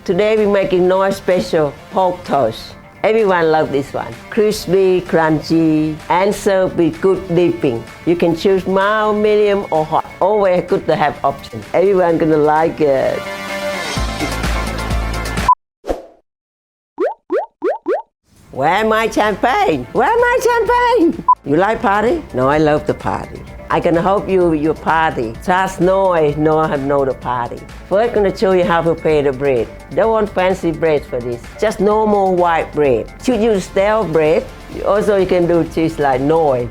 Today we're making Noi special pork toast. Everyone loves this one. Crispy, crunchy, and served with good dipping. You can choose mild, medium, or hot. Always good to have options. Everyone gonna like it. Where my champagne? Where my champagne? You like party? No, I love the party. I can help you with your party. Trust Noi have know the party. First, gonna show you how to prepare the bread. Don't want fancy bread for this. Just normal white bread. Should use stale bread. Also, you can do cheese like Noi.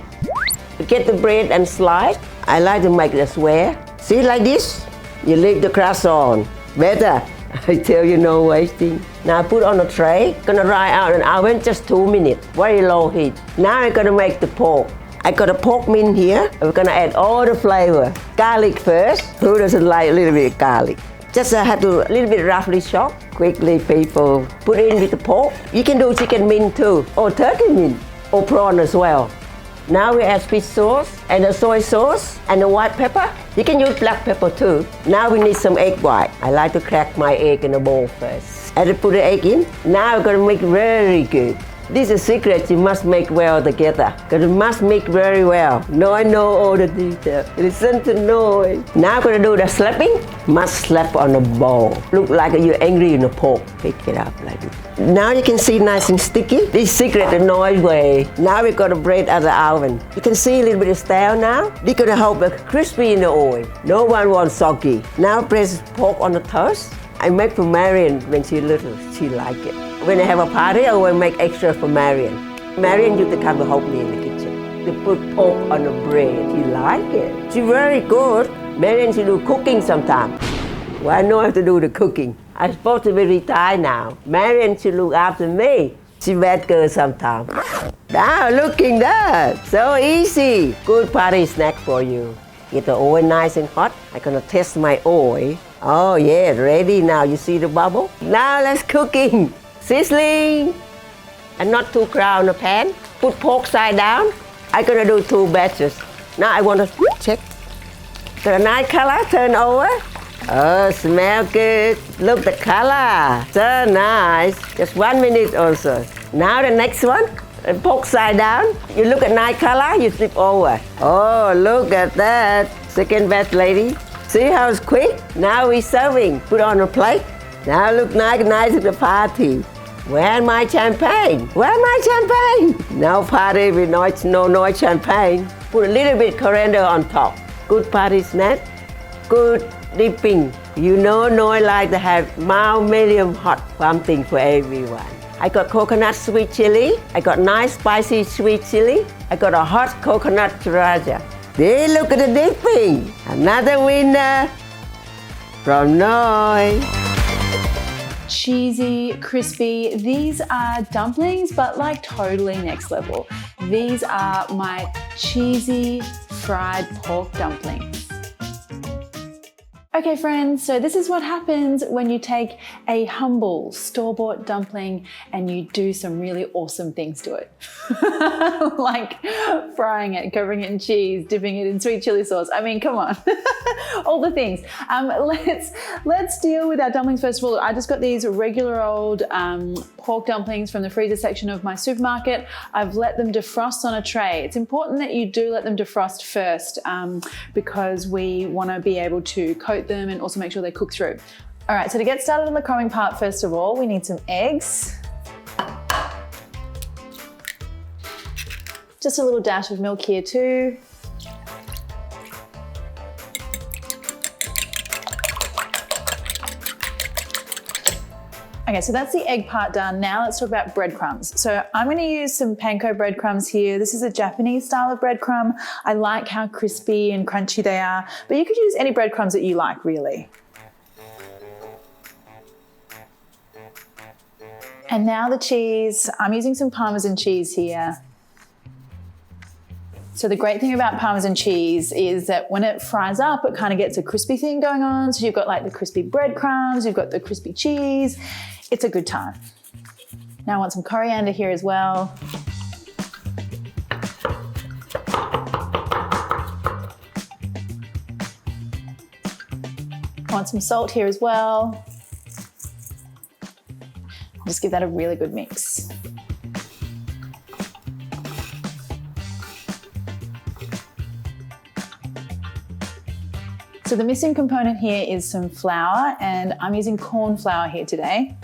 You get the bread and slice. I like to make the square. See like this? You leave the crust on. Better. I tell you, no wasting. Now put on a tray. Gonna dry out in oven just 2 minutes. Very low heat. Now I'm gonna make the pork. I got a pork mint here. We're gonna add all the flavor. Garlic first. Who doesn't like a little bit of garlic? Just have to a little bit roughly chop. Quickly, people. Put in with the pork. You can do chicken mint too, or turkey mint, or prawn as well. Now we add fish sauce and the soy sauce and the white pepper. You can use black pepper too. Now we need some egg white. I like to crack my egg in a bowl first. And to put the egg in. Now we're gonna make very good. This is a secret, you must make well together. Because you must make very well. Now I know all the details. Listen to Noi. Now I'm gonna do the slapping. Must slap on the bowl. Look like you're angry in the pork. Pick it up like this. Now you can see nice and sticky. This is secret the Noi way. Now we got the bread out of the oven. You can see a little bit of stale now. This gonna help it crispy in the oil. No one wants soggy. Now press pork on the toast. I make for Marion when she's little. She like it. When I have a party, I will make extra for Marion. Marion used to come to help me in the kitchen. To put pork on the bread. She like it. She's very good. Marion should do cooking sometimes. Well, I know I have to do the cooking. I'm supposed to be retired now. Marion should look after me. She's bad girl sometimes. Now looking that. So easy. Good party snack for you. Get the oil nice and hot. I'm gonna test my oil. Oh yeah, ready now. You see the bubble? Now let's cooking. Sizzling. And not too crowd in the pan. Put pork side down. I'm gonna do 2 batches. Now I want to check. The nice color turn over. Oh, smell good. Look the color. So nice. Just 1 minute also. Now the next one. Pork side down. You look at nice color, you flip over. Oh, look at that. Second batch, lady. See how it's quick? Now we're serving. Put on a plate. Now look nice at the party. Where's my champagne? Where's my champagne? No party with no champagne. Put a little bit coriander on top. Good party snack. Good dipping. You know Noi like to have mild, medium, hot something for everyone. I got coconut sweet chili. I got nice spicy sweet chili. I got a hot coconut sriracha. Hey, look at the dipping. Another winner from Noi. Cheesy, crispy. These are dumplings, but like totally next level. These are my cheesy fried pork dumplings. Okay friends, so this is what happens when you take a humble store-bought dumpling and you do some really awesome things to it. Like frying it, covering it in cheese, dipping it in sweet chili sauce. I mean, come on, all the things. Let's deal with our dumplings first of all. I just got these regular old pork dumplings from the freezer section of my supermarket. I've let them defrost on a tray. It's important that you do let them defrost first because we want to be able to coat them and also make sure they cook through. All right, so to get started on the crumbing part, first of all, we need some eggs. Just a little dash of milk here too. Okay, so that's the egg part done. Now let's talk about breadcrumbs. So I'm gonna use some panko breadcrumbs here. This is a Japanese style of breadcrumb. I like how crispy and crunchy they are, but you could use any breadcrumbs that you like, really. And now the cheese. I'm using some Parmesan cheese here. So the great thing about Parmesan cheese is that when it fries up, it kind of gets a crispy thing going on. So you've got like the crispy breadcrumbs, you've got the crispy cheese. It's a good time. Now I want some coriander here as well. I want some salt here as well. Just give that a really good mix. So the missing component here is some flour, and I'm using corn flour here today.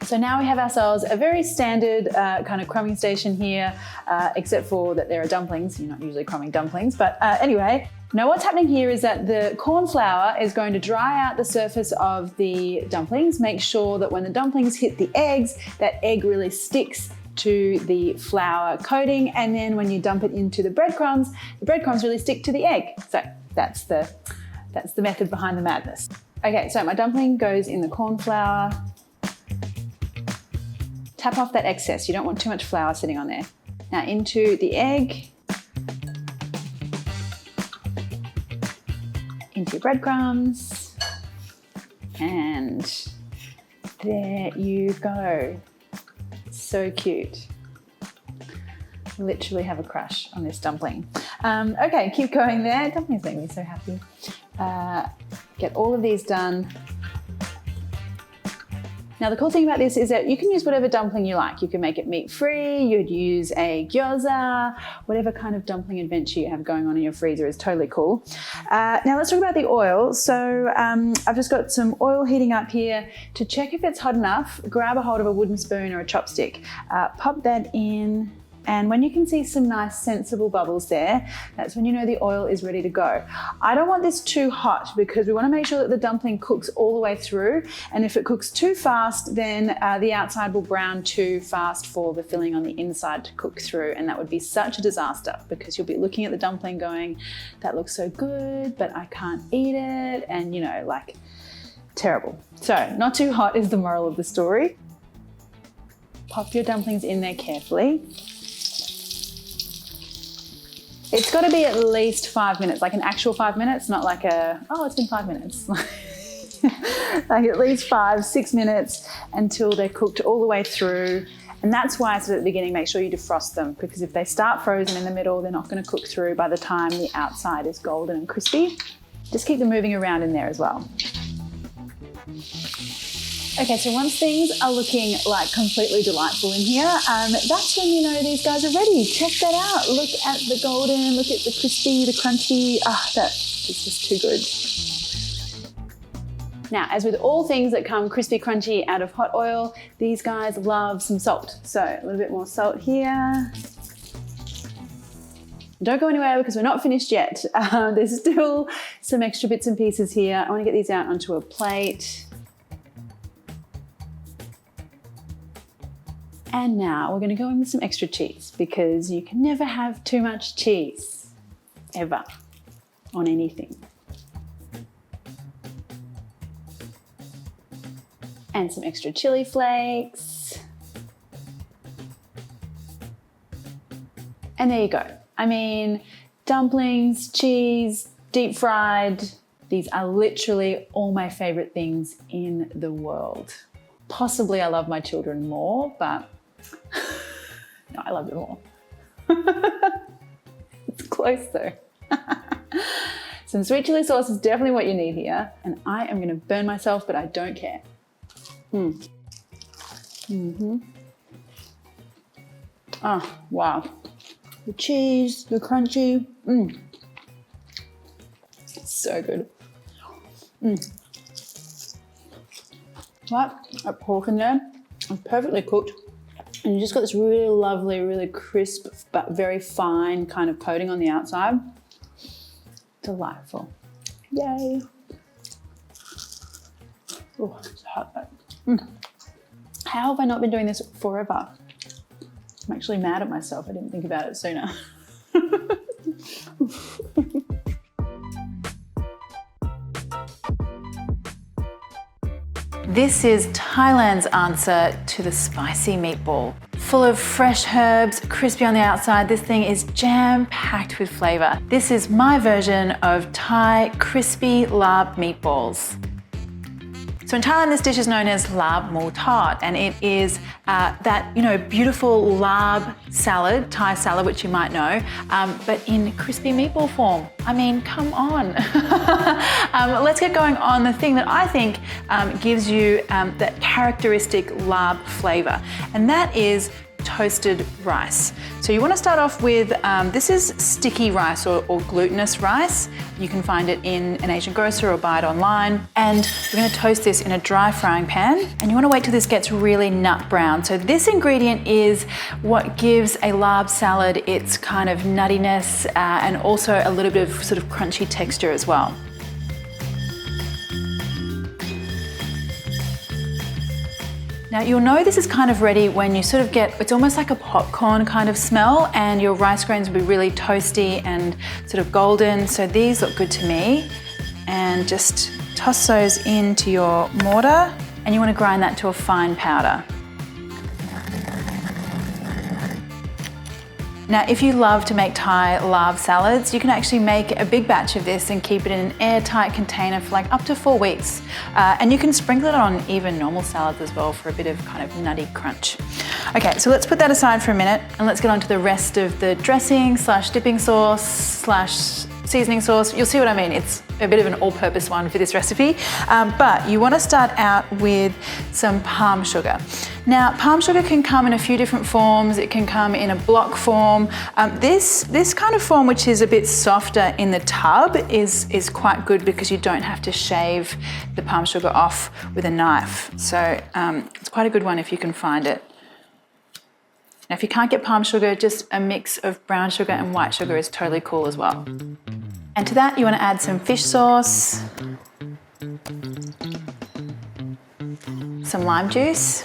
So now we have ourselves a very standard kind of crumbing station here, except for that there are dumplings. You're not usually crumbing dumplings, but anyway. Now what's happening here is that the corn flour is going to dry out the surface of the dumplings. Make sure that when the dumplings hit the eggs, that egg really sticks to the flour coating, and then when you dump it into the breadcrumbs really stick to the egg. So that's the method behind the madness. Okay, so my dumpling goes in the corn flour. Tap off that excess. You don't want too much flour sitting on there. Now into the egg, into your breadcrumbs, and there you go. So cute. Literally have a crush on this dumpling. Okay, keep going there. Dumplings make me so happy. Get all of these done. Now the cool thing about this is that you can use whatever dumpling you like. You can make it meat-free, you'd use a gyoza, whatever kind of dumpling adventure you have going on in your freezer is totally cool. Now let's talk about the oil. So I've just got some oil heating up here. To check if it's hot enough, grab a hold of a wooden spoon or a chopstick, pop that in, and when you can see some nice sensible bubbles there, that's when you know the oil is ready to go. I don't want this too hot because we want to make sure that the dumpling cooks all the way through, and if it cooks too fast, then the outside will brown too fast for the filling on the inside to cook through, and that would be such a disaster because you'll be looking at the dumpling going, that looks so good, but I can't eat it, and you know, like, terrible. So not too hot is the moral of the story. Pop your dumplings in there carefully. It's got to be at least 5 minutes, like an actual 5 minutes, not like a, oh, it's been 5 minutes. Like at least 5-6 minutes until they're cooked all the way through. And that's why I said at the beginning, make sure you defrost them, because if they start frozen in the middle, they're not going to cook through by the time the outside is golden and crispy. Just keep them moving around in there as well. Okay, so once things are looking like completely delightful in here, that's when you know these guys are ready. Check that out. Look at the golden, look at the crispy, the crunchy. That is just too good. Now, as with all things that come crispy, crunchy out of hot oil, these guys love some salt. So a little bit more salt here. Don't go anywhere because we're not finished yet. There's still some extra bits and pieces here. I want to get these out onto a plate. And now we're going to go in with some extra cheese because you can never have too much cheese, ever, on anything. And some extra chili flakes. And there you go. I mean, dumplings, cheese, deep fried. These are literally all my favorite things in the world. Possibly I love my children more, but no, I love them more. It's close though. Some sweet chili sauce is definitely what you need here, and I am going to burn myself, but I don't care. Oh, wow. The cheese, the crunchy, so good. Right, that pork in there, it's perfectly cooked. And you just got this really lovely, really crisp, but very fine kind of coating on the outside. Delightful. Yay. Oh, it's hot though. How have I not been doing this forever? I'm actually mad at myself. I didn't think about it sooner. This is Thailand's answer to the spicy meatball. Full of fresh herbs, crispy on the outside, this thing is jam-packed with flavour. This is my version of Thai crispy laab meatballs. So in Thailand, this dish is known as laab mu tart, and it is that, you know, beautiful laab salad, Thai salad, which you might know, but in crispy meatball form. I mean, come on. Let's get going on the thing that I think gives you that characteristic laab flavor, and that is toasted rice. So you want to start off with, this is sticky rice or glutinous rice. You can find it in an Asian grocer or buy it online. And we're going to toast this in a dry frying pan. And you want to wait till this gets really nut brown. So this ingredient is what gives a laab salad its kind of nuttiness and also a little bit of sort of crunchy texture as well. Now you'll know this is kind of ready when you sort of get, it's almost like a popcorn kind of smell, and your rice grains will be really toasty and sort of golden. So these look good to me. And just toss those into your mortar, and you want to grind that to a fine powder. Now, if you love to make Thai laab salads, you can actually make a big batch of this and keep it in an airtight container for like up to 4 weeks. And you can sprinkle it on even normal salads as well for a bit of kind of nutty crunch. Okay, so let's put that aside for a minute and let's get on to the rest of the dressing slash dipping sauce slash seasoning sauce. You'll see what I mean. It's a bit of an all-purpose one for this recipe, but you want to start out with some palm sugar. Now, palm sugar can come in a few different forms. It can come in a block form. This kind of form, which is a bit softer in the tub, is quite good because you don't have to shave the palm sugar off with a knife. So it's quite a good one if you can find it. Now, if you can't get palm sugar, just a mix of brown sugar and white sugar is totally cool as well. And to that, you want to add some fish sauce, some lime juice,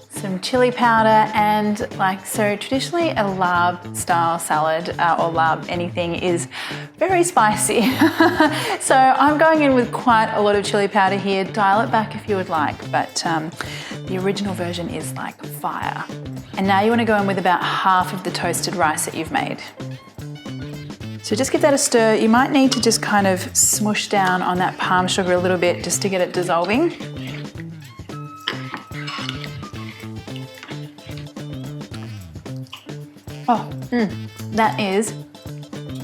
some chili powder, and like so traditionally a laab style salad or laab anything is very spicy. So I'm going in with quite a lot of chili powder here. Dial it back if you would like, but the original version is like fire. And now you want to go in with about half of the toasted rice that you've made. So just give that a stir. You might need to just kind of smush down on that palm sugar a little bit just to get it dissolving. Oh, that is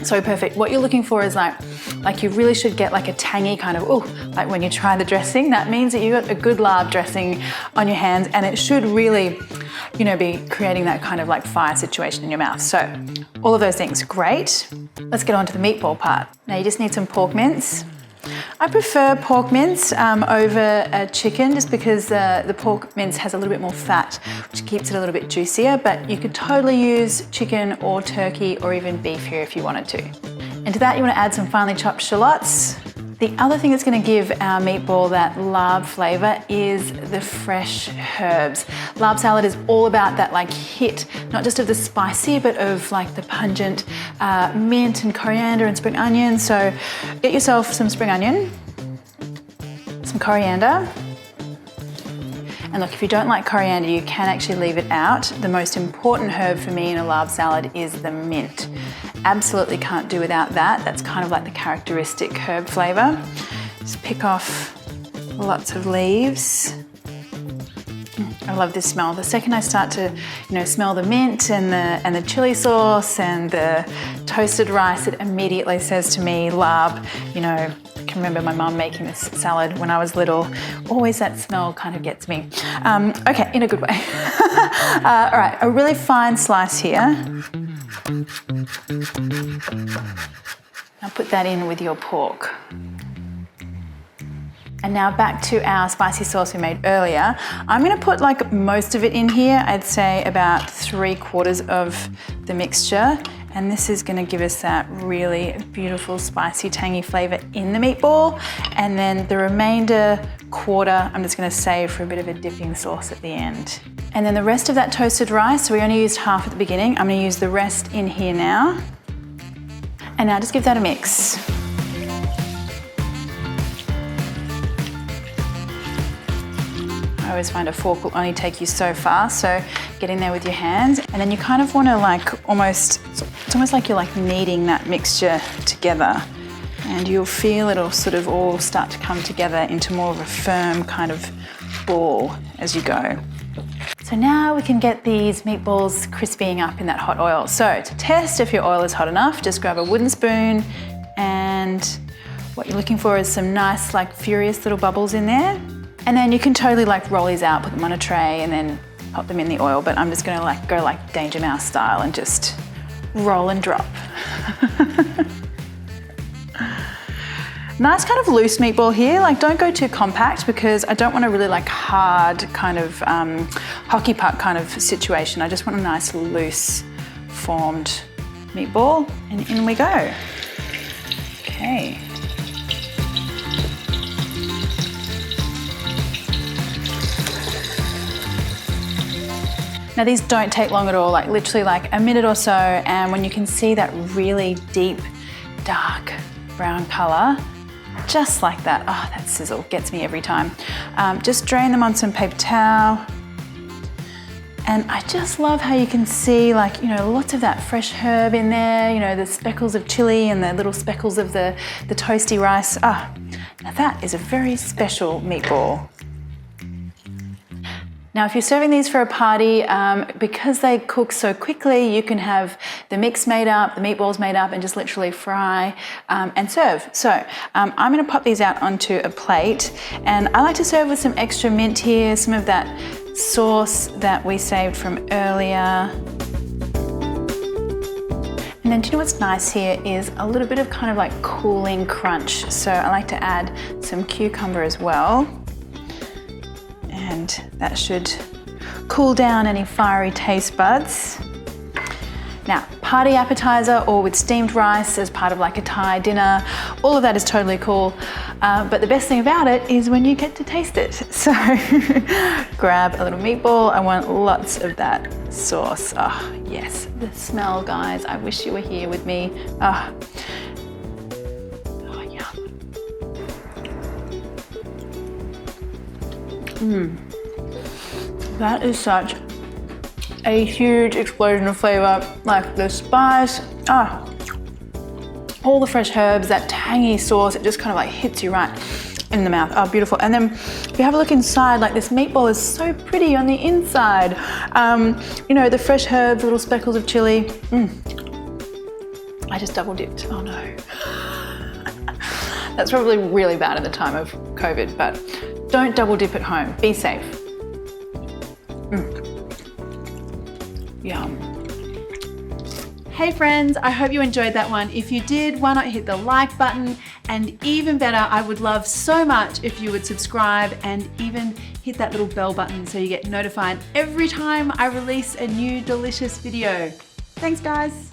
so perfect. What you're looking for is like you really should get like a tangy kind of, like when you try the dressing, that means that you got a good laab dressing on your hands, and it should really, you know, be creating that kind of like fire situation in your mouth. So all of those things, great. Let's get on to the meatball part. Now you just need some pork mince. I prefer pork mince over chicken just because the pork mince has a little bit more fat, which keeps it a little bit juicier, but you could totally use chicken or turkey or even beef here if you wanted to. And to that you want to add some finely chopped shallots. The other thing that's going to give our meatball that laab flavor is the fresh herbs. Laab salad is all about that like hit, not just of the spicy, but of like the pungent mint and coriander and spring onion. So get yourself some spring onion, some coriander. And look, if you don't like coriander, you can actually leave it out. The most important herb for me in a laab salad is the mint. Absolutely can't do without that. That's kind of like the characteristic herb flavor. Just pick off lots of leaves. I love this smell. The second I start to, you know, smell the mint and the chili sauce and the toasted rice, it immediately says to me, laab. You know, I can remember my mum making this salad when I was little. Always that smell kind of gets me. Okay, in a good way. All right, a really fine slice here. Now put that in with your pork. And now back to our spicy sauce we made earlier. I'm gonna put like most of it in here. I'd say about 3/4 of the mixture. And this is gonna give us that really beautiful, spicy, tangy flavor in the meatball. And then the remainder quarter, I'm just gonna save for a bit of a dipping sauce at the end. And then the rest of that toasted rice, so we only used half at the beginning. I'm gonna use the rest in here now. And now just give that a mix. I always find a fork will only take you so far, so get in there with your hands, and then you kind of want to like it's almost like you're like kneading that mixture together. And you'll feel it'll sort of all start to come together into more of a firm kind of ball as you go. So now we can get these meatballs crisping up in that hot oil. So to test if your oil is hot enough, just grab a wooden spoon, and what you're looking for is some nice, like, furious little bubbles in there. And then you can totally like roll these out, put them on a tray, and then pop them in the oil. But I'm just gonna like go like Danger Mouse style and just roll and drop. Nice kind of loose meatball here. Like, don't go too compact because I don't want a really like hard kind of hockey puck kind of situation. I just want a nice loose formed meatball, and in we go. Okay. Now these don't take long at all, like literally like a minute or so, and when you can see that really deep, dark brown color, just like that. Oh, that sizzle gets me every time. Just drain them on some paper towel. And I just love how you can see, like, you know, lots of that fresh herb in there, you know, the speckles of chili and the little speckles of the toasty rice. Ah, now that is a very special meatball. Now, if you're serving these for a party, because they cook so quickly, you can have the mix made up, the meatballs made up, and just literally fry and serve. So I'm gonna pop these out onto a plate, and I like to serve with some extra mint here, some of that sauce that we saved from earlier. And then do you know what's nice here is a little bit of kind of like cooling crunch. So I like to add some cucumber as well. And that should cool down any fiery taste buds. Now, party appetizer or with steamed rice as part of like a Thai dinner, all of that is totally cool. But the best thing about it is when you get to taste it. So grab a little meatball. I want lots of that sauce. Oh, yes, the smell, guys. I wish you were here with me. Oh, that is such a huge explosion of flavor. Like the spice, all the fresh herbs, that tangy sauce, it just kind of like hits you right in the mouth. Oh, beautiful. And then if you have a look inside, like this meatball is so pretty on the inside. You know, the fresh herbs, little speckles of chili. I just double dipped. Oh no. That's probably really bad at the time of COVID, but don't double dip at home. Be safe. Yum. Hey friends, I hope you enjoyed that one. If you did, why not hit the like button? And even better, I would love so much if you would subscribe and even hit that little bell button so you get notified every time I release a new delicious video. Thanks guys.